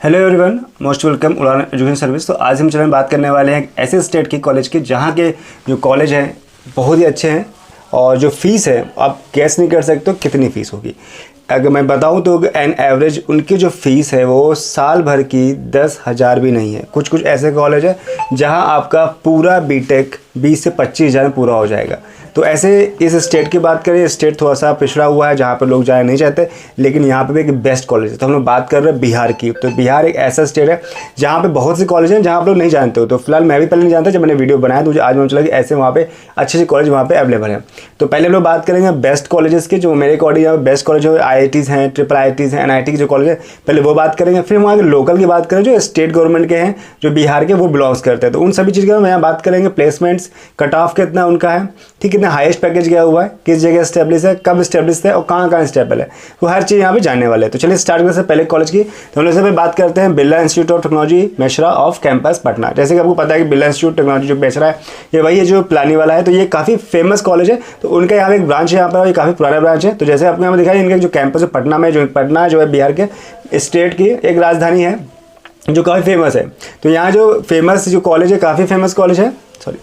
Hello everyone, most welcome उड़ान education service. तो आज हम चैनल में बात करने वाले हैं ऐसे स्टेट के कॉलेज के जहाँ के जो कॉलेज हैं बहुत ही अच्छे हैं और जो फ़ीस है आप गैस नहीं कर सकते हो कितनी फ़ीस होगी। अगर मैं बताऊं तो एन एवरेज उनकी जो फ़ीस है वो साल भर की 10,000 भी नहीं है। कुछ कुछ ऐसे कॉलेज है जहां आपका पूरा बीटेक 20 से 25 हज़ार में पूरा हो जाएगा। तो ऐसे इस स्टेट की बात करें, स्टेट थोड़ा सा पिछड़ा हुआ है जहाँ पर लोग जाना नहीं चाहते, लेकिन यहाँ पे भी एक बेस्ट कॉलेज है। तो हम लोग बात कर रहे हैं बिहार की। तो बिहार एक ऐसा स्टेट है जहाँ पे बहुत से कॉलेज हैं जहाँ आप लोग नहीं जानते हो। तो फिलहाल मैं भी पहले नहीं जानता, जब मैंने वीडियो बनाया तो मुझे आज मालूम चला कि ऐसे वहाँ पे अच्छे अच्छे कॉलेज वहाँ पे अवेलेबल हैं। तो पहले हम लोग बात करेंगे बेस्ट कॉलेजेस की। जो मेरे अकॉर्डिंग यहाँ बेस्ट कॉलेज है IITs हैं, IIITs हैं, NIT के जो कॉलेज है पहले वो बात करेंगे। फिर वहाँ के लोकल की बात करें जो स्टेट गवर्नमेंट के हैं, जो बिहार के वो बिलोंग्स करते हैं। तो उन सभी चीज़ का हम यहाँ बात करेंगे। प्लेसमेंट्स, कट ऑफ कितना उनका है, ठीक, कितना हाईएस्ट पैकेज गया हुआ है, किस जगह स्टेब्लिश है, कब स्टेब्लिश है और कहाँ कहाँ स्टेबल है, वो हर चीज़ यहाँ पे जानने वाले हैं। तो चलिए स्टार्ट करने से पहले कॉलेज की तो हम लोग सबसे बात करते हैं Birla institute of technology Mesra off campus Patna. जैसे कि आपको पता है कि बिरला इंस्टीट्यूट टेक्नोलॉजी जो मेसरा है ये वही है जो पिलानी वाला है। तो ये काफ़ी फेमस कॉलेज है। तो उनका यहाँ एक ब्रांच है, यहाँ पर ये काफ़ी पुराना ब्रांच है। तो जैसे आपको यहाँ पर दिखाई इनका जो कैंपस है पटना में, जो पटना जो है बिहार के स्टेट की एक राजधानी है जो काफ़ी फेमस है। तो यहाँ जो फेमस जो कॉलेज है, काफ़ी फेमस कॉलेज है। सॉरी,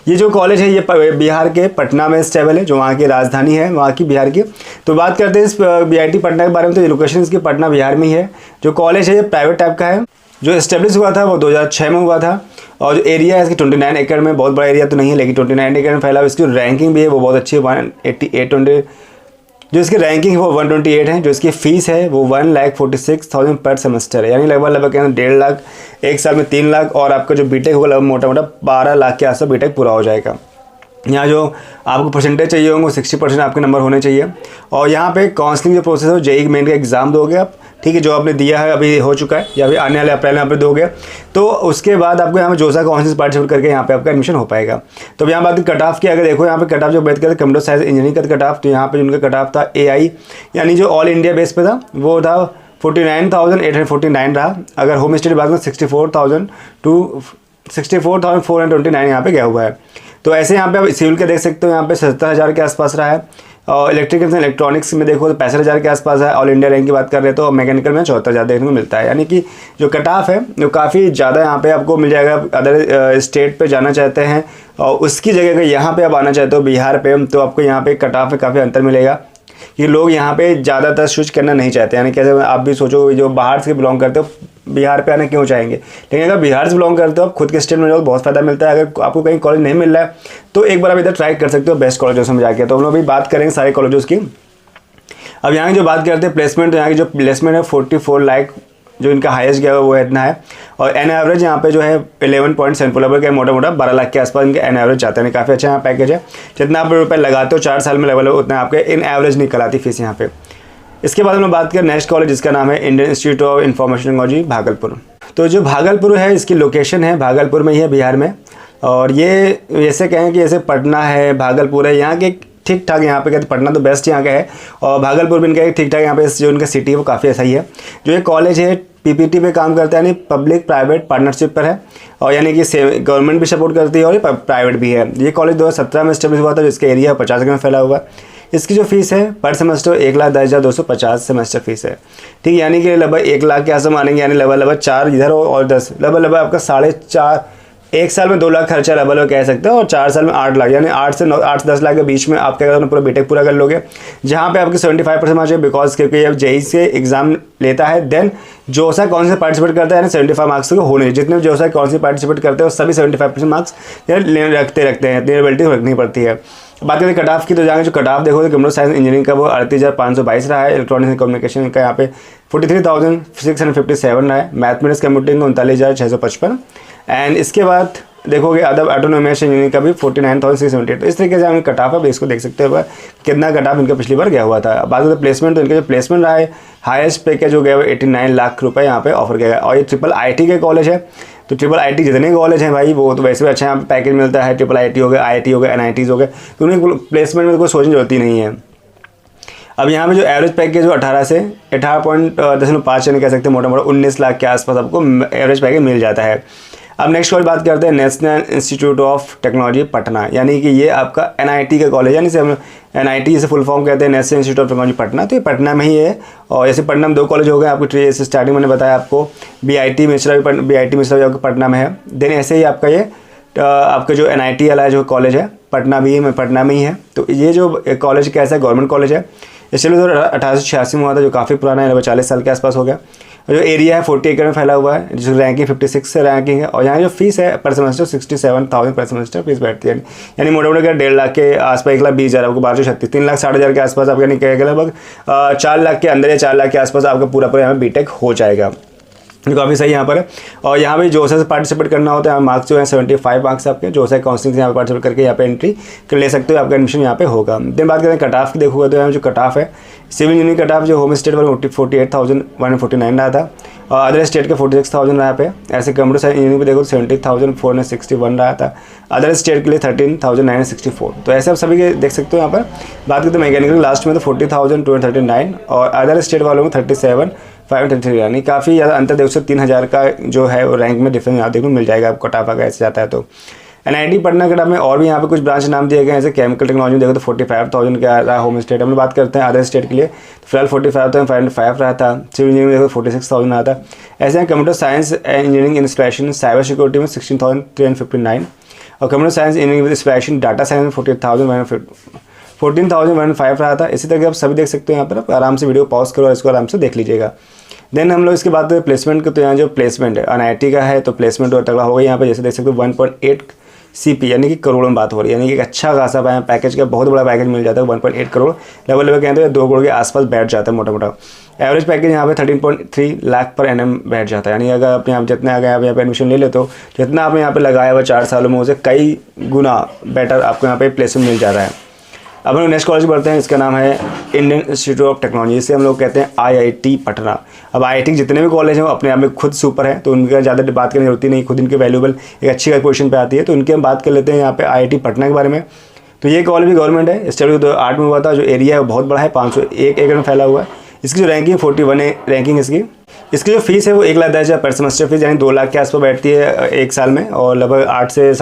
ये जो कॉलेज है ये बिहार के पटना में स्टेबल है, जो वहाँ की राजधानी है वहाँ की बिहार की। तो बात करते हैं इस BIT पटना के बारे में। तो ये लोकेशन इसकी पटना बिहार में ही है। जो कॉलेज है ये प्राइवेट टाइप का है। जो इस्टेब्लिश हुआ था वो 2006 में हुआ था। और जो एरिया है इसकी 29 एकड़ में, बहुत बड़ा एरिया तो नहीं है लेकिन 29 एकड़ में फैला हुआ। इसकी रैंकिंग भी है वो बहुत अच्छी है, 188 जो इसकी रैंकिंग है वो 128 है। जो इसकी फ़ीस है वो 1,46,000 पर सेमेस्टर है, यानी लगभग 1.5 लाख, एक साल में 3 लाख। और आपका जो बीटेक होगा लगभग मोटा मोटा 12 लाख के आसपास बीटेक पूरा हो जाएगा। यहाँ जो आपको परसेंटेज चाहिए होंगे 60% आपके नंबर होने चाहिए। और यहाँ पे काउंसलिंग जो प्रोसेस है JEE मेन का एग्ज़ाम दोगे आप, ठीक है, जो आपने दिया है अभी हो चुका है या अभी आने वाले अप्रैल में आप दोगे। तो उसके बाद आपको यहाँ पे जोसा काउंसिल पार्टिसिपेट करके यहाँ पे आपका एडमिशन हो पाएगा। तो अब यहाँ बात कट ऑफ की अगर देखो, यहाँ पे कट ऑफ जो बात करते कंप्यूटर साइंस इंजीनियरिंग का कट ऑफ, तो यहाँ पे उनका कट ऑफ था AI यानी जो ऑल इंडिया बेस पे था वो था 49,849 रहा। अगर होम स्टेट बात करें 64,429 यहाँ पे गया हुआ है। तो ऐसे यहाँ पे आप सिविल के देख सकते हो, यहाँ पे 70,000 के आसपास रहा है। और इलेक्ट्रिकल एंड इलेक्ट्रॉनिक्स में देखो तो 65,000 के आसपास है। ऑल इंडिया रैंक की बात कर रहे हैं तो मैकेनिकल में 74,000 देखने को मिलता है। यानी कि जो कट ऑफ है वो काफ़ी ज़्यादा यहाँ पे आपको मिल जाएगा। अदर स्टेट पे जाना चाहते हैं और उसकी जगह अगर यहाँ पे आप आना चाहते हो बिहार पे, तो आपको यहाँ पे कट ऑफ में काफ़ी अंतर मिलेगा कि लोग यहाँ पे ज़्यादातर स्विच करना नहीं चाहते। यानी कैसे आप भी सोचो जो बाहर से बिलोंग करते हो बिहार पे आना क्यों चाहेंगे, लेकिन अगर बिहार से बिलोंग करते हो आप खुद के स्टेट में जाओ बहुत फ़ायदा मिलता है। अगर आपको कहीं कॉलेज नहीं मिल रहा है तो एक बार आप इधर ट्राई कर सकते हो बेस्ट कॉलेजों में जाके। तो हम लोग अभी बात करेंगे सारे कॉलेजों की। अब यहाँ की जो बात करते हैं प्लेसमेंट, तो यहाँ की जो प्लेसमेंट है 44 लाख जो इनका हाईएस्ट गया वो इतना है। और एन एवरेज यहाँ पे जो है 11.74 लेवल का मोटा मोटा 12 लाख के आसपास इनके एन एवरेज जाते हैं। काफ़ी अच्छा यहाँ पैकेज है। जितना आप रुपये लगाते हो 4 साल में लेवल उतना आपके इन एवरेज निकल आती फीस यहाँ पे। इसके बाद हम लोग बात करें नेक्स्ट कॉलेज जिसका नाम है Indian institute of information technology Bhagalpur. तो जो भागलपुर है इसकी लोकेशन है भागलपुर में ही है बिहार में। और ये ऐसे कहें कि जैसे पटना है भागलपुर है, यहाँ के ठीक ठाक यहाँ पे कहते पटना तो बेस्ट यहाँ का है और भागलपुर भी इनका ठीक ठाक यहाँ पे जो इनका सिटी है वो काफ़ी सही है। जो ये कॉलेज है PPT पे काम करता है, यानी पब्लिक प्राइवेट पार्टनरशिप पर है। और यानी कि गवर्नमेंट भी सपोर्ट करती है और ये प्राइवेट भी है। ये कॉलेज 2017 में एस्टेब्लिश हुआ था, जिसका एरिया 50 एकड़ में फैला हुआ है। इसकी जो फीस है पर सेमेस्टर 1,10,250 सेमेस्टर फीस है, ठीक है। यानी कि लगभग 1 लाख के आसपास मानेंगे, यानी लगभग 4 इधर और 10 लगभग आपका 4.5, एक साल में 2 लाख खर्चा लेवल कह सकते हो और 4 साल में 8 लाख, यानी 8 से 10 लाख के बीच में आप क्या करते पूरा बीटेक पूरा कर लोगे। जहाँ पे आपके 75% मार्क्स है, बिकॉज क्योंकि अब JEE से एग्जाम लेता है। देन जोसा कौन से पार्टिसिपेट करता है, यानी 75 मार्क्स को होने, जितने जोसा कौन से पार्टिसिपेट करते हैं सभी 75% मार्क्स रखते हैं, एलिजिबिलिटी रखनी पड़ती है। बात करें कट ऑफ की, तो जाएंगे जो कट ऑफ देखो तो कंप्यूटर साइंस इंजीनियरिंग का वो 38,522 रहा है। इलेक्ट्रॉनिक्स एंड कम्युनिकेशन का यहाँ पे 43,657 रहा है। Mathematics computing 39,655। एंड इसके बाद देखोगे अदर ऑटोनोमस इंजीनियरिंग का भी 49,678। तो इस तरीके से हम कट ऑफ है, इसको देख सकते हो कितना कट ऑफ इनका पिछली बार गया हुआ था। बात करें प्लेसमेंट, तो इनका जो प्लेसमेंट रहा है हाईएस्ट पैकेज जो गया हुआ 89 लाख रुपये यहाँ पे ऑफर किया गया। और ये IIIT के कॉलेज है। तो IIIT जितने कॉलेज हैं भाई वो तो वैसे भी अच्छा यहाँ पैकेज मिलता है। IIIT हो गया, IIT हो गया, NITs हो गए, तो उन्हें प्लेसमेंट में कोई सोचने की जरूरत ही नहीं है। अब यहाँ पे जो एवरेज पैकेज वो 18 से 18.5 यानी कह सकते हैं मोटा मोटा 19 लाख के आसपास आपको एवरेज पैकेज मिल जाता है। अब नेक्स्ट कॉलेज बात करते हैं national institute of technology Patna, यानी कि ये आपका NIT का कॉलेज है, यानी से हम NIT इसे फुल फॉर्म कहते हैं national institute of technology Patna. तो ये पटना में ही है। और जैसे पटना में 2 कॉलेज हो गए आपको, जैसे स्टार्टिंग मैंने बताया आपको BIT मिश्रा भी आपको पटना में है। देन ऐसे ही आपका ये आपका जो NIT वाला जो कॉलेज है पटना में ही है। तो ये जो कॉलेज कैसा है, गवर्नमेंट कॉलेज है। इसलिए 1886 में हुआ था, जो काफ़ी पुराना है, 40 साल के आसपास हो गया। जो एरिया है 40 एकड़ में फैला हुआ है, जिसकी रैंकिंग 56 से रैंकिंग है। और यहाँ जो फीस है पर सेमेस्टर 67,000 पर सेमेस्टर फीस बैठती है, यानी मोटा मोटा 1.5 लाख के आसपास, 1,20,000 आपको 1236, 3,60,000 के आसपास आपका नहीं कहेगा, लगभग 4 लाख के अंदर या 4 लाख के आसपास आपका पूरा यहाँ पे BTech हो जाएगा। काफ़ी सही यहाँ पर है। और यहाँ पे जोसा से पार्टिसिपेट करना होता है, मार्क्स जो है 75 मार्क्स आपके जोसा काउंसलिंग से यहाँ पे पार्टिसिपेट करके यहाँ पे एंट्री कर ले सकते हो, आपका एडमिशन यहाँ पे होगा। देन बात करते हैं कट ऑफ की, देखोगे तो यहाँ जो कट ऑफ है सिविल इंजीनियरिंग कट ऑफ जो होम स्टेट वाले 48,149 रहा था, और अदर स्टेट का 46,000 रहा पे। ऐसे कंप्यूटर साइंस इंजीनियरिंग पे देखो 70,461 रहा था, अदर स्टेट के लिए 13,964। तो ऐसे आप सभी के देख सकते हो। यहाँ पर बात करते हैं मैकेनिकल लास्ट में तो 40,239 और अदर स्टेट वालों में 37,533, यानी काफ़ी ज़्यादा अंतर देखो 3,000 का जो है वो रैंक में डिफरेंस यहाँ देखो मिल जाएगा आपको, कट ऑफ अगर ऐसे जाता है तो। NIT पटना कट ऑफ में और भी यहाँ पे कुछ ब्रांच नाम दिए गए हैं, जैसे केमिकल टेक्नोलॉजी में देखो तो 45,000 का रहा होम स्टेट। हम लोग बात करते हैं अदर स्टेट के लिए, तो फिलहाल 45,505 रहा था। सिविल इंजीनियरिंग में देखो 46,000 रहा था। ऐसे computer science engineering inspiration cyber security में 16,359 और computer science engineering with inspiration data science में 14,105 रहा था। इसी तरह आप सभी देख सकते हो। यहाँ पर आराम से वीडियो पॉज करो और इसको आराम से देख लीजिएगा। देन हम लोग इसके बाद प्लेसमेंट के, तो यहाँ जो प्लेसमेंट है NIT का है तो प्लेसमेंट और तगड़ा होगा। यहाँ पे जैसे देख सकते हो 1.8 CP यानी कि करोड़ों में बात हो रही है, यानी कि एक अच्छा खासा पैकेज का बहुत बड़ा पैकेज मिल जाता है। 1.8 करोड़ लेवल कहते हैं 2 करोड़ के आसपास बैठ जाता है मोटा मोटा। एवरेज पैकेज यहाँ पे 13.3 लाख पर annum बैठ जाता है, यानी अगर अपने आप जितने आ गए आप यहाँ पे एडमिशन ले लेते हो, जितना आपने यहाँ पे लगाया हुआ 4 सालों में उसे कई गुना बेटर आपको यहाँ पे प्लेसमेंट मिल जाता है। अब हम लोग नेक्स्ट कॉलेज बढ़ते हैं, इसका नाम है इंडियन इंस्टीट्यूट ऑफ टेक्नोलॉजी, इसे हम लोग कहते हैं IIT पटना। अब IIT के जितने भी कॉलेज हैं वो अपने आप में खुद सुपर है, तो उनका ज़्यादा बात करने की जरूरत नहीं, खुद इनके वैल्यूबल एक अच्छी पोजीशन पे आती है। तो उनके हम बात कर लेते हैं यहाँ पे IIT पटना के बारे में। तो ये कॉलेज भी गवर्नमेंट है, स्टडी 2008 में हुआ था। जो एरिया है वो बहुत बड़ा है, 501 एकड़ में फैला हुआ है। इसकी जो रैंकिंग 41 है रैंकिंग इसकी जो फीस है वो 1,10,000 पर सेमेस्टर फीस, यानी 2 लाख के आसपास बैठती है 1 साल में, और लगभग 8 से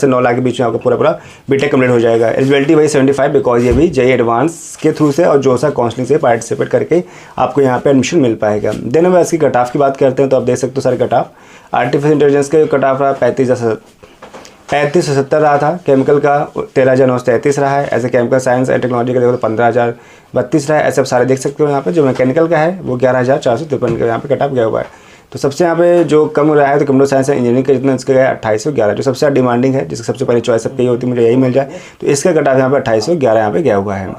9 लाख के बीच में आपका पूरा BTech कंप्लीट हो जाएगा। एलिजिबिलिटी वही 75, बिकॉज ये भी JEE एडवांस के थ्रू से और जोसा काउंसलिंग से पार्टिसिपेट करके आपको यहाँ पे एडमिशन मिल पाएगा। देन हम इसकी कट ऑफ की बात करते हैं, तो आप देख सकते हो सारे कट ऑफ। आर्टिफिशियल इंटेलिजेंस का कट ऑफ रहा 3570 रहा था, केमिकल का 13,933 रहा है। ऐसे केमिकल साइंस एंड टेक्नोलॉजी का देखो तो 15,032 रहा है। ऐसे आप सारे देख सकते हो। यहाँ पे जो मैकेनिकल का है वो 11,453 का यहाँ पे कट ऑफ गया हुआ है। तो सबसे यहाँ पे जो कम रहा है तो कंप्यूटर साइंस एंड इंजीनियरिंग का जितना इसका गया 2811, जो सबसे ज़्यादा डिमांडिंग है, जिसकी सबसे पहले चॉइस सबकी होती है मुझे यही मिल जाए, तो इसका कट ऑफ यहाँ पे 2811 यहाँ पे गया हुआ है।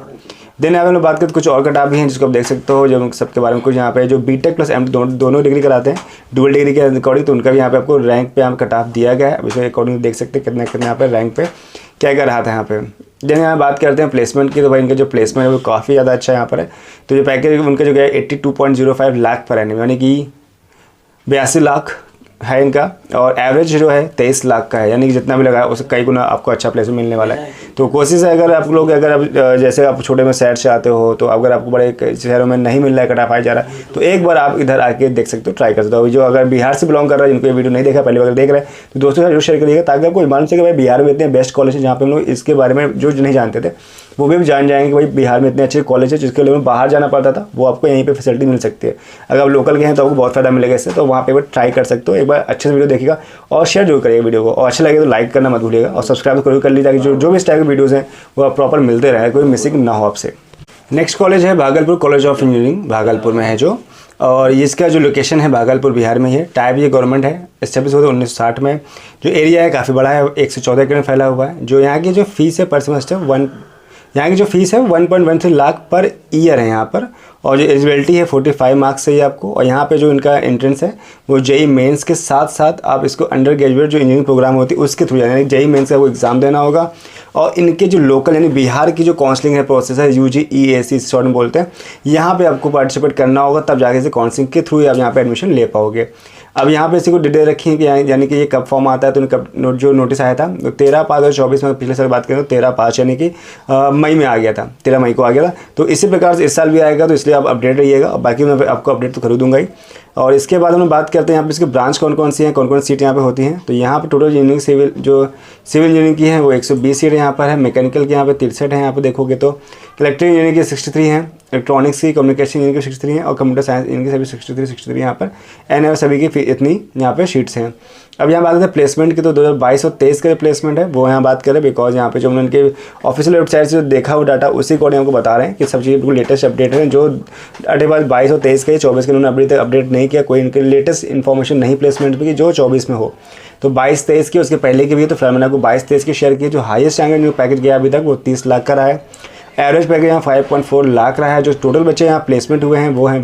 देन यहाँ पे हम लोग बात करते कुछ और कट ऑफ भी हैं जिसको आप देख सकते हो, जो सबके बारे में कुछ यहाँ पे जो BTech प्लस M दोनों डिग्री कराते हैं डुअल डिग्री के अकॉर्डिंग, तो उनका भी यहाँ पे आपको रैंक पे यहाँ कट ऑफ दिया गया है। उसके अकॉर्डिंग देख सकते हैं कितना कितना यहाँ पे रैंक पे क्या क्या रहा था यहाँ पे। देन यहाँ बात करते हैं प्लेसमेंट की, तो भाई इनका जो प्लेसमेंट है वो काफ़ी ज़्यादा अच्छा यहाँ पर है। तो जो पैकेज उनका जो गया 82.05 लाख पर annum, यानी कि 82 लाख है इनका, और एवरेज जो है 23 लाख का है, यानी कि जितना भी लगाया उससे कई गुना आपको अच्छा प्लेसमेंट मिलने वाला है। तो कोशिश है अगर आप लोग जैसे आप छोटे में शहर से आते हो, तो अगर आपको बड़े शहरों में नहीं मिल रहा है कट ऑफ आ जा रहा है, तो एक बार आप इधर आके देख सकते हो, ट्राई कर सकते हो। जो अगर बिहार से बिलोंग कर रहा है, जिनको ये वीडियो नहीं देखा पहले अगर देख रहे हैं, तो दोस्तों से जरूर शेयर करिएगा, ताकि आपको मालूम चले कि भाई बिहार में इतने बेस्ट कॉलेज है, जहाँ पे हम लोग इसके बारे में जो नहीं जानते थे वो भी जान जाएंगे कि भाई बिहार में इतने अच्छे कॉलेज है, जिसके लिए बाहर जाना पड़ता था वो आपको यहीं पे फैसिलिटी मिल सकती है। अगर आप लोकल के हैं तो आपको बहुत फ़ायदा मिलेगा इससे, तो वहाँ पे ट्राई कर सकते हो। एक बार अच्छे से वीडियो देखिएगा और शेयर जरूर करिएगा वीडियो को, और अच्छा लगे तो लाइक करना मत भूलिएगा, और सब्सक्राइब तो कर लीजिए, ताकि जो भी इस टाइप के वीडियोज़ हैं वो आप प्रॉपर मिलते रहे, कोई मिसिंग ना हो आपसे। नेक्स्ट कॉलेज है Bhagalpur college of engineering, Bhagalpur में है जो, और इसका जो लोकेशन है भागलपुर बिहार में ही है। टाइप ये गवर्नमेंट है, एस्टेब्लिश हुआ था 1960 में। जो एरिया है काफ़ी बड़ा है, 114 एकड़ में फैला हुआ है। जो यहाँ की जो फीस है पर सेमेस्टर यहाँ की जो फीस है 1.13 लाख पर ईयर है यहाँ पर, और जो एलिजिबिलिटी है 45 मार्क्स चाहिए आपको। और यहाँ पे जो इनका एंट्रेंस है वो JEE मेंस के साथ साथ आप इसको अंडर ग्रेजुएट जो इंजीनियरिंग प्रोग्राम होती है उसके थ्रू, यानी JEE मेंस का वो एग्ज़ाम देना होगा। और इनके जो लोकल यानी बिहार की जो काउंसलिंग है प्रोसेस है, UG EAC शॉर्ट में बोलते हैं, यहाँ पे आपको पार्टिसिपेट करना होगा, तब जाके से काउंसलिंग के थ्रू आप यहाँ पे एडमिशन ले पाओगे। अब यहाँ पे इसी को डिटेल रखी है कि यानी कि ये कब फॉर्म आता है, तो कब जो नोटिस आया था तो 13/5/2024 में, पिछले साल बात करें तो 13/5 यानी कि मई में आ गया था, 13 मई को आ गया था। तो इसी प्रकार से इस साल भी आएगा, तो इसलिए आप अपडेट रहिएगा। बाकी मैं आपको अपडेट तो कर दूंगा ही। और इसके बाद हम लोग बात करते हैं यहाँ पे इसके ब्रांच कौन कौन सी हैं, कौन कौन सीट यहाँ पे होती हैं। तो यहाँ पे टोटल इंजीनियरिंग सिविल इंजीनियरिंग की है वो 120 सीट यहाँ पर है, मैकेनिकल की यहाँ पे 63 है यहाँ पे देखोगे तो, इलेक्ट्रिकल इंजीनियरिंग की 63 हैं, इलेक्ट्रॉनिक्स की, कम्युनिकेशन इंजीनियरिंग की 63 हैं और कंप्यूटर साइंस इनकी सभी 63 यहाँ पर एन सभी की इतनी यहाँ पे शीट्स हैं। अब यहाँ बात करते हैं प्लेसमेंट की, तो 2022 और 23 का जो प्लेसमेंट है वो यहाँ बात करें, बिकॉज यहाँ पे जो उनके ऑफिशियल वेबसाइट से जो देखा वो डाटा उसी अकॉर्डिंग हमको बता रहे हैं कि सब चीज़ बिल्कुल लेटेस्ट अपडेट है। जो अटे बाद 22 और 23 के 24 के उन्होंने अभी तक अपडेट नहीं किया, कोई इनके लेटेस्ट इन्फॉर्मेशन नहीं प्लेसमेंट की जो 24 में हो। तो 22-23 की उसके पहले की भी है, तो फिलहाल मैंने आपको 22-23 की शेयर की। जो हाईएस्ट आएंगे जो पैकेज गया अभी तक वो 30 लाख का रहा है, एवरेज पैकेज यहाँ 5.4 लाख रहा है। जो टोटल बच्चे यहाँ प्लेसमेंट हुए हैं वो हैं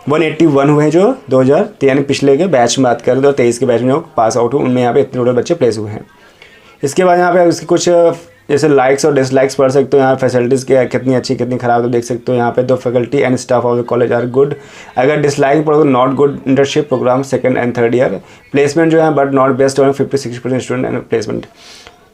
181 हुए हैं जो 2000 यानी पिछले के बैच में बात करें 2023 के बैच में पास आउट हुए, उनमें यहाँ पे इतने टोटल बच्चे प्लेस हुए हैं। इसके बाद यहाँ पे उसकी कुछ जैसे लाइक्स और डिसलाइक्स पढ़ सकते हो, यहाँ फैसिलिटीज़ के कितनी अच्छी कितनी ख़राब तो देख सकते हो। यहाँ पे 2 faculty and staff of the college are good, अगर डिसलाइक पढ़ो तो not good internship programme 2nd and 3rd year, placement जो है but not best on 56% student and placement.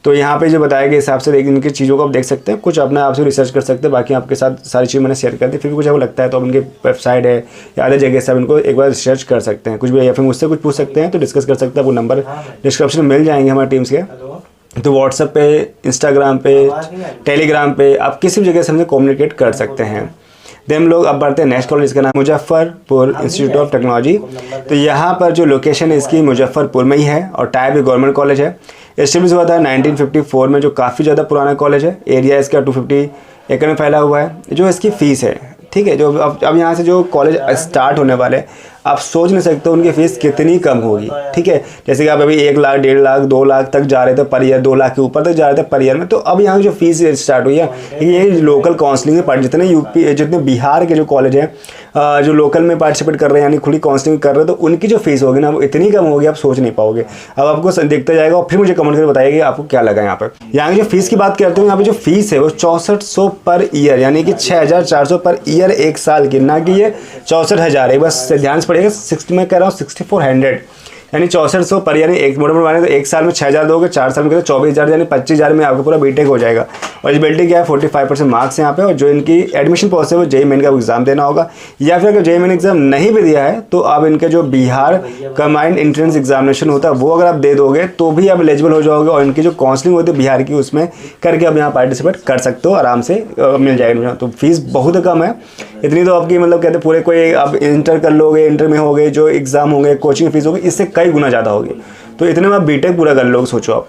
तो यहाँ पे जो बताए गए हिसाब से इनकी चीज़ों को आप देख सकते हैं, कुछ अपने आप से रिसर्च कर सकते हैं। बाकी आपके साथ सारी चीज़ मैंने शेयर कर दी, फिर भी कुछ आपको लगता है तो आप इनके वेबसाइट है या अदर जगह से आप इनको एक बार रिसर्च कर सकते हैं कुछ भी, या फिर मुझसे कुछ पूछ सकते हैं तो डिस्कस कर सकते हैं। आपको नंबर डिस्क्रिप्शन में मिल जाएंगे हमारे टीम्स के, तो व्हाट्सएप पे, इंस्टाग्राम पे, टेलीग्राम पे आप किसी भी जगह से हमसे कम्युनिकेट कर सकते हैं। हम लोग अब बढ़ते हैं नेक्स्ट कॉलेज, इसका नाम मुजफ्फरपुर इंस्टीट्यूट ऑफ टेक्नोलॉजी। तो यहाँ पर जो लोकेशन है इसकी मुजफ्फरपुर में ही है और टाइप भी गवर्नमेंट कॉलेज है। एस्टेब्लिश हुआ था 1954 में, जो काफ़ी ज़्यादा पुराना कॉलेज है। एरिया इसका 250 एकड़ में फैला हुआ है। जो इसकी फ़ीस है, ठीक है, जो अब यहाँ से जो कॉलेज स्टार्ट होने वाले आप सोच नहीं सकते उनकी फ़ीस कितनी कम होगी, ठीक है। जैसे कि आप अभी 1 लाख, 1.5 लाख, 2 लाख तक जा रहे थे पर ईयर, 2 लाख के ऊपर तक जा रहे थे पर ईयर में। तो अब यहाँ की जो फीस स्टार्ट हुई है, ये लोकल काउंसलिंग में पढ़, जितने यूपी जितने बिहार के जो कॉलेज हैं जो लोकल में पार्टिसिपेट कर रहे हैं यानी खुली काउंसलिंग कर रहे हैं, तो उनकी जो फीस होगी ना वो इतनी कम होगी आप सोच नहीं पाओगे। अब आपको देखते जाएगा और फिर मुझे कमेंट करके बताइए आपको क्या लगा। यहाँ पर यहाँ की जो फीस की बात करते हो, यहाँ पे जो फीस है वो 6400 पर ईयर, यानी कि 6400 पर ईयर 1 साल की, ना कि ये 64,000 है। बस ध्यान से पड़ेगा, 60 में कह रहा हूँ 6400 यानी 6400 पर ईयर। एक मोटे माने तो 1 साल में 6000 दोगे, 4 साल में कहते 24,000 यानी 25,000 में आपका पूरा बीटेक हो जाएगा। और इस बीटेक क्या है 45% मार्क्स यहाँ पे, और जो इनकी एडमिशन प्रोसेस है वो जेईई मेन का एग्जाम देना होगा, या फिर अगर जेईई मेन एग्जाम नहीं भी दिया है तो आप इनके जो बिहार कंबाइंड एंट्रेंस एग्जामिनेशन होता है वो अगर आप दे दोगे तो भी आप एलिजिबल हो जाओगे, और इनकी जो काउंसलिंग होती है बिहार की उसमें करके आप यहाँ पार्टिसिपेट कर सकते हो, आराम से मिल जाएगा। तो फीस बहुत कम है, इतनी तो आपकी मतलब कहते पूरे कोई आप इंटर कर लोगे, इंटर में हो गए जो एग्जाम होंगे, कोचिंग फीस होगी, इससे कई गुना ज़्यादा होगी। तो इतने में आप बीटेक पूरा कर लोगे, सोचो आप।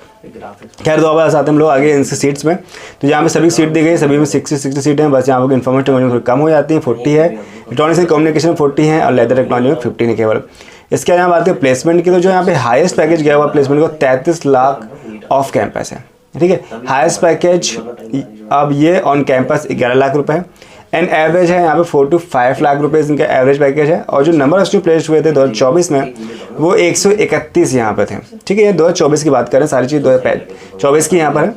खैर, तो अब आते हैं हम लोग आगे इनसे सीट्स में। तो यहाँ पे सभी सीट दी गई, सभी में 60 सीटें हैं। बस यहाँ पर इन्फॉर्मेशन टेक्नोलॉजी थोड़ी कम हो जाती है, 40 है, इलेक्ट्रॉनिक्स एंड कम्युनिकेशन 40 है और लेदर टेक्नोलॉजी में 15 है केवल। इसके यहाँ बात करें प्लेसमेंट की, तो जो यहाँ पे हाईएस्ट पैकेज गया हुआ प्लेसमेंट को 33 लाख ऑफ कैंपस है, ठीक है। हाईएस्ट पैकेज अब ये ऑन कैंपस 11 लाख रुपए एंड एवरेज है यहाँ पे 4 to 5 लाख रुपए इनका एवरेज पैकेज है। और जो नंबर ऑफ स्टूडेंट प्लेस्ड हुए थे 2024 में वो 131 यहाँ पे थे, ठीक है। ये 2024 की बात करें, सारी चीज़ 2024 की यहाँ पर है।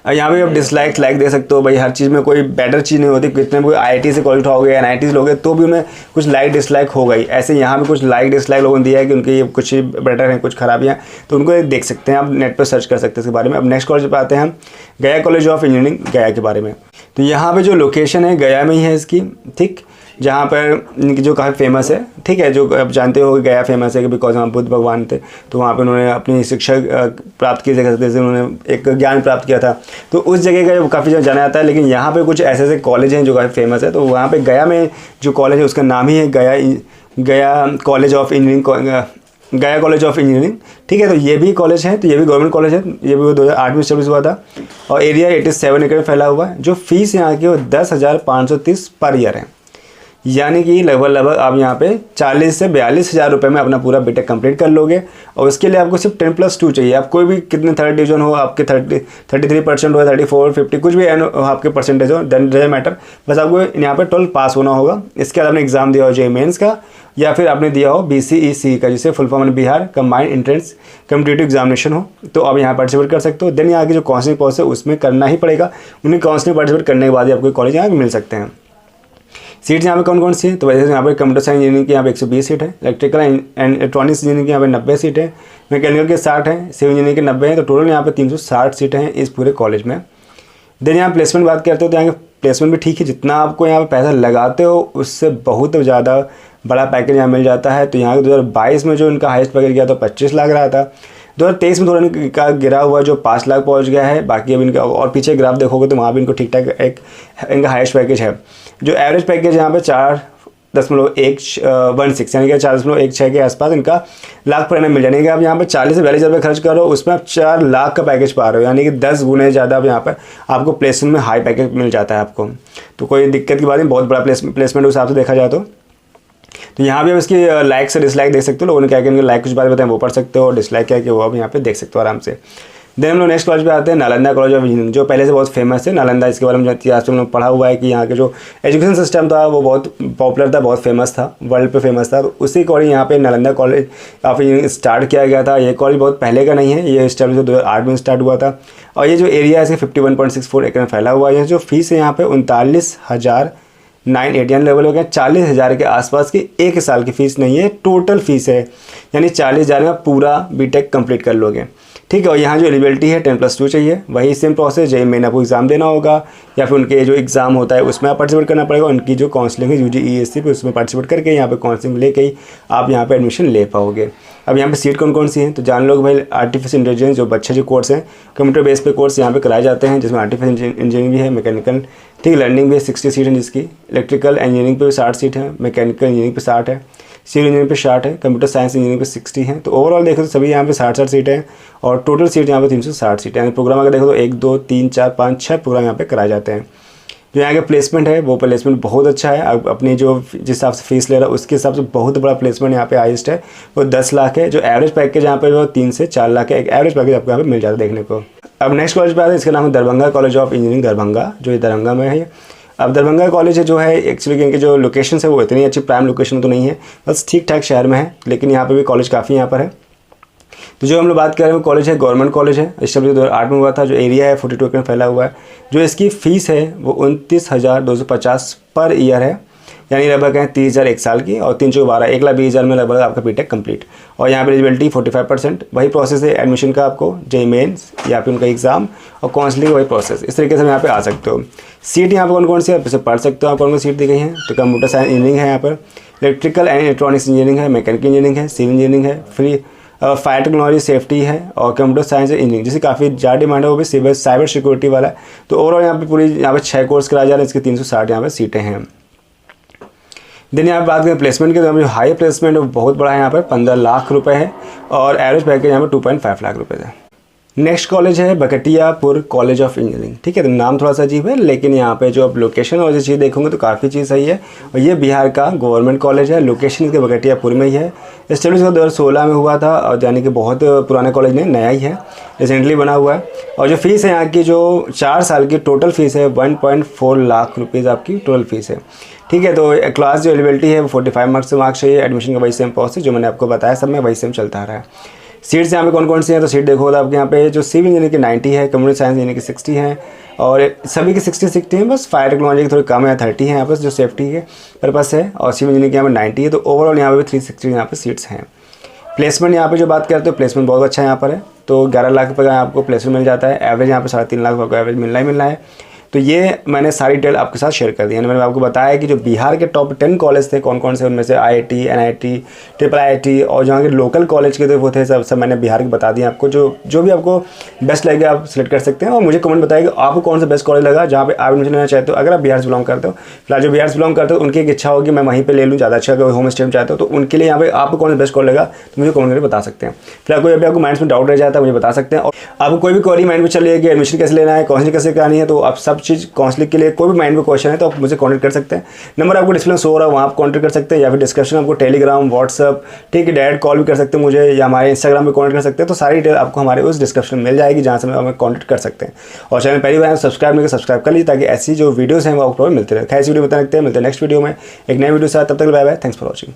और यहाँ पे आप डिसलाइक लाइक दे सकते हो भाई, हर चीज़ में कोई बेटर चीज़ नहीं होती। कितने भी IIT से कॉलेज उठाओगे, NIT से लोगे तो भी उन्हें कुछ लाइक डिसलाइक हो गई। ऐसे यहाँ पे कुछ लाइक डिसलाइक लोगों ने दिया है कि उनके कुछ बेटर हैं, कुछ खराबियाँ, तो उनको देख सकते हैं आप, नेट पर सर्च कर सकते हैं इसके बारे में। अब नेक्स्ट कॉलेज पर आते हैं हम, गया कॉलेज ऑफ इंजीनियरिंग गया के बारे में। तो यहाँ पे जो लोकेशन है गया में ही है इसकी, ठीक, जहाँ पर इनकी जो काफ़ी फेमस है, ठीक है। जो आप जानते हो गया फेमस है कि बिकॉज वहाँ बुद्ध भगवान थे, तो वहाँ पे उन्होंने अपनी शिक्षा प्राप्त की, जैसे उन्होंने एक ज्ञान प्राप्त किया था, तो उस जगह का काफ़ी जाना जाता है। लेकिन यहाँ पे कुछ ऐसे ऐसे कॉलेज हैं जो काफ़ी फेमस है। तो वहाँ पे गया में जो कॉलेज है उसका नाम ही है गया कॉलेज ऑफ इंजीनियरिंग, गया कॉलेज ऑफ इंजीनियरिंग, ठीक है। तो ये भी कॉलेज है, तो ये भी गवर्नमेंट कॉलेज है, ये भी 2008 में स्टेब्लिश हुआ था और एरिया 87 एकड़ में फैला हुआ है। जो फीस यहाँ की वो 10,530 पर ईयर है, यानी कि लगभग आप यहाँ पे 40 से 42,000 रुपये में अपना पूरा बीटेक कंप्लीट कर लोगे। और उसके लिए आपको सिर्फ 10+2 चाहिए। आप कोई भी कितने 3rd डिवीजन हो, आपके 33% हो, 34, 50 कुछ भी आपके परसेंटेज हो, देन डजंट मैटर, बस आपको यहाँ पे 12 पास होना होगा। इसके बाद आपने एग्जाम दिया हो जेईई मेंस का, या फिर आपने दिया हो BCEC का, जिसे full form Bihar combined entrance competitive examination हो, तो आप यहाँ पार्टिसिपेट कर सकते हो। देन यहाँ की जो काउंसलिंग प्रोसेस है उसमें करना ही पड़ेगा। उन्हें काउंसलिंग पार्टिसिपेट करने के बाद ही आपको कॉलेज यहाँ मिल सकते हैं। सीट्स यहाँ पे कौन कौन सी है, तो वैसे यहाँ पे कंप्यूटर साइंस इंजीनियरिंग की यहाँ पे 120 सीट है, इलेक्ट्रिकल एंड इलेक्ट्रॉनिक्स इंजीनियरिंग की यहाँ पे 90 सीट है, मैकेनिकल के 60 है, सिविल इंजीनियरिंग के 90 है। तो टोटल यहाँ पे 360 सीटें हैं इस पूरे कॉलेज में। देन यहाँ प्लेसमेंट बात करते हो तो यहाँ प्लेसमेंट भी ठीक है, जितना आपको यहाँ पे पैसा लगाते हो उससे बहुत ज़्यादा बड़ा पैकेज यहाँ मिल जाता है। तो यहाँ 2022 में जो इनका हाईएस्ट पैकेज गया तो 25 लाख रहा था। 2023 में थोड़ा इनका गिरा हुआ जो 5 लाख पहुँच गया है। बाकी अब इनका और पीछे ग्राफ देखोगे तो वहाँ भी इनको ठीक ठाक एक इनका हाईएस्ट पैकेज है। जो एवरेज पैकेज यहाँ पे 4.116 यानी कि 4.16 के आसपास इनका लाख पर एनम मिल जाएगा। आप यहाँ पे 40 से 42 हज़ार खर्च करो, उसमें आप 4 लाख का पैकेज पा रहे हो, यानी कि 10 गुने ज़्यादा आप यहाँ पर आपको प्लेसमेंट में हाई पैकेज मिल जाता है आपको। तो कोई दिक्कत की बात नहीं, बहुत बड़ा प्लेसमेंट उस हिसाब से देखा जाए तो यहाँ भी आप इसकी लाइक से डिसलाइक देख सकते हो। लोगों ने क्या क्या लाइक कुछ बात बताएं वो पढ़ सकते हो, और डिसलाइक क्या कि वो आप यहाँ पे देख सकते हो आराम से। देन हम लोग नेक्स्ट कॉलेज पे आते हैं, नालंदा कॉलेज ऑफ इंजीनियरिंग, जो पहले से बहुत फेमस है। नालंदा, इसके बारे में इतिहास में पढ़ा हुआ है कि यहाँ के जो एजुकेशन सिस्टम था वो बहुत पॉपुलर था, बहुत फेमस था, वर्ल्ड पे फेमस था। तो उसी अकॉर्डिंग यहाँ पे Nalanda college of engineering start किया गया था। ये कॉलेज बहुत पहले का नहीं है, ये स्टार्ट 2008 में स्टार्ट हुआ था। और ये जो एरिया है इसके 51.64 एकड़ में फैला हुआ है। जो फीस है यहाँ पे 39,980 लेवल हो गया, 40,000 के आसपास की एक साल की फ़ीस नहीं है, टोटल फीस है, यानी 40,000 में पूरा बीटेक कंप्लीट कर लोगे। ठीक है। और यहाँ जो एलिजिबिलिटी है 10+2 चाहिए, वही सेम प्रोसेस, जेईई मेन आपको एग्ज़ाम देना होगा, या फिर उनके जो एग्ज़ाम होता है उसमें आप पार्टिसिपेट करना पड़ेगा। उनकी जो काउंसलिंग है UGESC पे, उसमें पार्टिसिपेट करके यहाँ पे काउंसलिंग लेके ही आप यहाँ पे एडमिशन ले पाओगे। अब यहाँ पे सीट कौन कौन सी हैं तो जान लो भाई। आर्टिफिशियल इंटेलिजेंस जो अच्छे जो कोर्स हैं, कंप्यूटर बेस पे कोर्स यहाँ पे कराए जाते हैं, जिसमें आर्टिफिशियल इंजीनियरिंग भी है, मैकेनिकल, ठीक है, लर्निंग भी 60 सीट है जिसकी, इलेक्ट्रिकल इंजीनियरिंग पे भी 60 सीट है, मैकेनिकल इंजीनियरिंग पे 60 है, सिविल इंजीनियरिंग पे 60 है, कंप्यूटर साइंस इंजीनियरिंग पे 60 है। तो ओवरऑल देखो तो सभी यहाँ पे 60 सीटें हैं, और टोटल सीट यहाँ पे 360 सीटें हैं। प्रोग्राम अगर देखो तो 1 2 3 4 5 6 प्रोग्राम यहाँ पे कराए जाते हैं। जो यहाँ के प्लेसमेंट है वो प्लेसमेंट बहुत अच्छा है। अब अपनी जो जिस हिसाब से फीस ले रहा है उसके हिसाब से बहुत बड़ा प्लेसमेंट यहाँ पे हाईएस्ट है, वो 10 लाख है। जो एवरेज पैकेज यहाँ पे वो 3 से 4 लाख है, एक एवरेज पैकेज आपको यहाँ पे मिल जाता है देखने को। अब नेक्स्ट कॉलेज पे आते हैं, इसका नाम है Darbhanga college of engineering Darbhanga, जो ये दरभंगा में है। अब दरभंगा कॉलेज है जो है एक्चुअली इनके जो लोकेशन है वो इतनी अच्छी प्राइम लोकेशन तो नहीं है, बस ठीक ठाक शहर में है, लेकिन यहाँ पे भी कॉलेज काफ़ी यहाँ पर है। तो जो हम लोग बात कर रहे हैं वो कॉलेज है, गवर्नमेंट कॉलेज है, स्टैब्लिश 2008 में हुआ था। जो एरिया है 42 एकड़ में फैला हुआ है। जो इसकी फ़ीस है वो 29,250 पर ईयर है, यानी लगभग है 30,000 एक साल की, और 3 चौके 12 1,20,000 में लगभग आपका बीटेक कंप्लीट। और यहाँ पे एलिजिबिलिटी 45%, वही प्रोसेस है एडमिशन का, आपको जेईई मेंस या फिर उनका एग्ज़ाम और काउंसलिंग वही प्रोसेस। इस तरीके से हम यहाँ पे आ सकते हो। सीट यहाँ पे कौन कौन सी है, आप इसे पढ़ सकते हो, आप कौन कौन सीट दी गई हैं। तो कंप्यूटर साइंस इंजीनियरिंग है यहाँ पर, इलेक्ट्रिकल एंड इलेक्ट्रॉनिक्स इंजीनियरिंग है, मैकेनिकल इंजीनियरिंग है, सिविल इंजीनियरिंग है, फ्री फायर टेक्नोलॉजी सेफ्टी है, और कंप्यूटर साइंस इंजीनियरिंग जिसकी काफ़ी ज़्यादा डिमांड है, वो भी साइबर सिक्योरिटी वाला है। तो ओवरऑल यहाँ पे पूरी यहाँ पे 6 कोर्स कराए जा रहे हैं, इसके 360 यहाँ पे सीटें हैं। दिन यहाँ पर बात करें प्लेसमेंट के, तो जो हाई प्लेसमेंट बहुत बड़ा है, यहाँ पर 15 लाख रुपए है, और एवरेज पैकेज यहाँ पर 2.5 लाख रुपए है। नेक्स्ट कॉलेज है बकटियापुर कॉलेज ऑफ इंजीनियरिंग। ठीक है, तो नाम थोड़ा सा अजीब है, लेकिन यहाँ पे जो आप लोकेशन और जो चीज़ देखोगे तो काफ़ी चीज़ सही है। और ये बिहार का गवर्नमेंट कॉलेज है, लोकेशन इसके बकटियापुर में ही है। स्टैब्लिश 2016 में हुआ था, और यानी कि बहुत पुराने कॉलेज नहीं, नया ही है, रिसेंटली बना हुआ है। और जो फीस है यहाँ की, जो 4 साल की टोटल फीस है 1.4 लाख रुपीज़ आपकी टोटल फीस है। ठीक है, तो क्लास जो एलिजिबिलिटी है वो 45 मार्क्स से मार्क्स चाहिए। एडमिशन का वही सेम प्रोसेस जो मैंने आपको बताया, सब में वही सेम चलता आ रहा है। सीट्स यहाँ पे कौन कौन सी हैं तो सीट देखो तो आपके यहाँ पे जो सिविल इंजीनियरिंग की 90 है, कंप्यूटर साइंस इंजीनियरिंग की 60 है, और सभी की 60 हैं, बस फायर टेक्नोलॉजी की थोड़ी कम है, 30 है यहाँ पर जो सेफ्टी के पर्पस है, और सिविल इंजीनियरिंग की यहाँ पे 90 है। तो ओवरऑल यहाँ पे 360 यहाँ पे सीट्स हैं। प्लेसमेंट यहाँ पे जो बात करते हो, प्लेसमेंट बहुत अच्छा यहाँ पर है। तो 11 लाख रुपये का आपको प्लेसमेंट मिल जाता है, एवरेज यहाँ पे 3.5 लाख रुपये का एवरेज मिलना है। तो ये मैंने सारी डिटेल आपके साथ शेयर कर दी है। मैंने आपको बताया कि जो बिहार के टॉप 10 कॉलेज थे कौन कौन से, उनमें से IIT, NIT, IIIT, और जहाँ के लोकल कॉलेज के थे वो थे, सब मैंने बिहार के बता दिए आपको। जो भी आपको बेस्ट लगेगा आप सिलेक्ट कर सकते हैं, और मुझे कमेंट बताइए कि आपको कौन सा बेस्ट कॉलेज लगा जहाँ पे आप एडमिशन लेना चाहते हो। अगर आप बिहार से बिलोंग करते हो, फिलहाल जो बिहार से बिलोंग करते हो उनकी एक इच्छा होगी मैं वहीं पर ले लूँ ज़्यादा अच्छा, अगर होम स्टे में चाहते हो तो उनके लिए यहाँ पे आपको कौन सा बेस्ट कॉलेज लगा तो मुझे कमेंट करके बता सकते हैं। फिलहाल कोई अभी आपको माइंड में डाउट रह जाता है मुझे बता सकते हैं। और आपको कोई भी क्वेरी माइंड में चलिए कि एडमिशन कैसे लेना है, काउंसलिंग कैसे करानी है, तो आप सब चीज़ काउंसलिंग के लिए कोई भी माइंड में क्वेश्चन है तो आप मुझे कांटेक्ट कर सकते हैं। नंबर आपको डिस्प्ले शो हो रहा है, वहाँ आप कांटेक्ट कर सकते हैं, या फिर डिस्क्रिप्शन आपको टेलीग्राम, व्हाट्सअप, ठीक है, डायरेक्ट कॉल भी कर सकते हैं मुझे, या हमारे इंस्टाग्राम पे कांटेक्ट कर सकते हैं। तो सारी डिटेल आपको हमारे उस डिस्क्रिप्शन में मिल जाएगी, जहाँ से हमें कांटेक्ट कर सकते हैं। और चैनल पहली बार सब्सक्राइब नहीं सब्सक्राइब कर लीजिए, ताकि ऐसी जो वीडियोस हैं वो आपको मिलते रहे। ऐसी वीडियो मिलते हैं नेक्स्ट वीडियो में एक नई वीडियो के साथ। तब तक bye bye, thanks for watching.